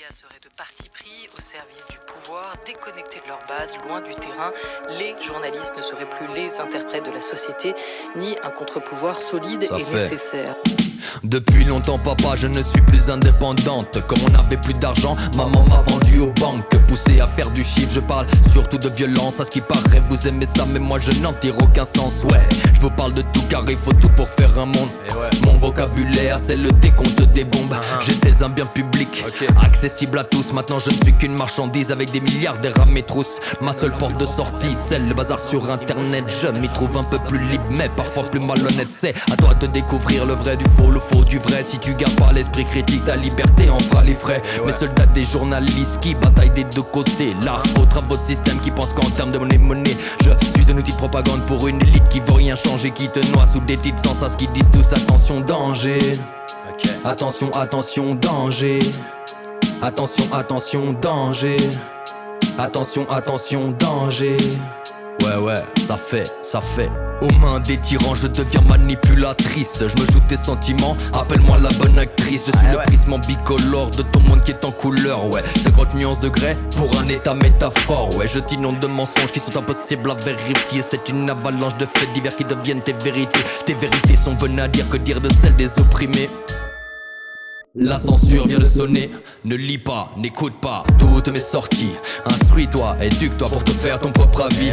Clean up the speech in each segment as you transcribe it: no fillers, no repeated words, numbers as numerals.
médias seraient de parti pris, au service du pouvoir, déconnectés de leur base, loin du terrain. Les journalistes ne seraient plus les interprètes de la société, ni un contre-pouvoir solide nécessaire. Depuis longtemps papa je ne suis plus indépendante. Comme on n'avait plus d'argent, maman m'a vendu aux banques. Poussé à faire du chiffre, je parle surtout de violence. À ce qui paraît vous aimez ça mais moi je n'en tire aucun sens. Ouais, je vous parle de tout car il faut tout pour faire un monde. Mon vocabulaire c'est le décompte des bombes. J'étais un bien public, accessible à tous. Maintenant je ne suis qu'une marchandise avec des milliardaires à mes trousses. Ma seule porte de sortie, c'est le bazar sur internet. Je m'y trouve un peu plus libre mais parfois plus malhonnête. C'est à toi de découvrir le vrai du faux, le faux du vrai. Si tu gardes pas l'esprit critique, ta liberté en fera les frais. Mes soldats des journalistes qui bataillent des deux côtés. La faute à votre système qui pense qu'en termes de monnaie. Je suis un outil de propagande pour une élite qui veut rien changer, qui te noie sous des titres sans sens qui disent tous attention danger. Attention, attention danger. Attention, attention danger. Attention, attention danger. Ouais, ça fait. Aux mains des tyrans, je deviens manipulatrice. Je me joue tes sentiments, appelle-moi la bonne actrice. Je suis le prisme bicolore de ton monde qui est en couleur. Ouais, 50 nuances de grès pour un état métaphore. Ouais, je t'inonde de mensonges qui sont impossibles à vérifier. C'est une avalanche de faits divers qui deviennent tes vérités. Tes vérités sont bonnes à dire, que dire de celles des opprimés. La censure vient de sonner, ne lis pas, n'écoute pas toutes mes sorties. Instruis-toi, éduque-toi pour te faire ton propre avis.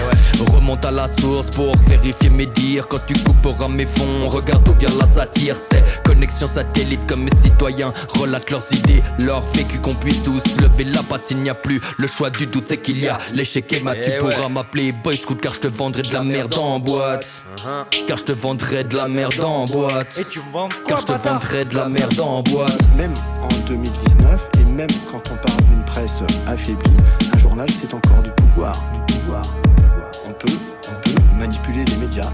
Remonte à la source pour vérifier mes dires. Quand tu couperas mes fonds, regarde d'où vient la satire. C'est connexion satellite comme mes citoyens relatent leurs idées, leur vécu, qu'on puisse tous lever la patte s'il n'y a plus le choix du doute. C'est qu'il y a l'échec et tu pourras m'appeler Boy Scout car je te vendrai de la merde en boîte. Car je te vendrai de la merde en boîte. Et tu me vends quoi, car je te vendrai de la merde en boîte. Même en 2019, et même quand on parle d'une presse affaiblie, un journal c'est encore du pouvoir. On peut manipuler les médias.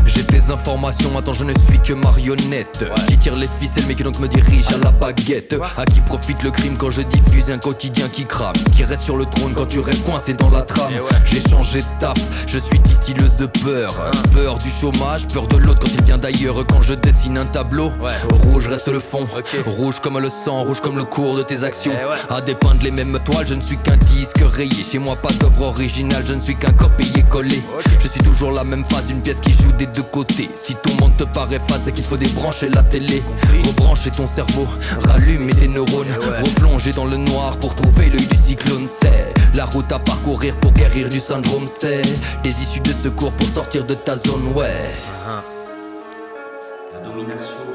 J'ai des informations, attends je ne suis que marionnette. Qui tire les ficelles mais qui donc me dirige à la baguette. À qui profite le crime quand je diffuse un quotidien qui crame, qui reste sur le trône quand tu restes coincé dans la trame. J'ai changé de taf, je suis distilleuse de peur. Peur du chômage, peur de l'autre quand il vient d'ailleurs. Quand je dessine un tableau, rouge reste le fond. Rouge comme le sang, rouge comme le cours de tes actions. À dépeindre les mêmes toiles, je ne suis qu'un disque rayé. Chez moi pas d'œuvre originale, je ne suis qu'un copier-coller. Je suis toujours la même phase, une pièce qui joue des deux côtés. Si ton monde te paraît fade, c'est qu'il faut débrancher la télé. Rebrancher ton cerveau, rallumer tes neurones. Replonger dans le noir pour trouver l'œil du cyclone. C'est la route à parcourir pour guérir du syndrome. C'est des issues de secours pour sortir de ta zone, ouais. La domination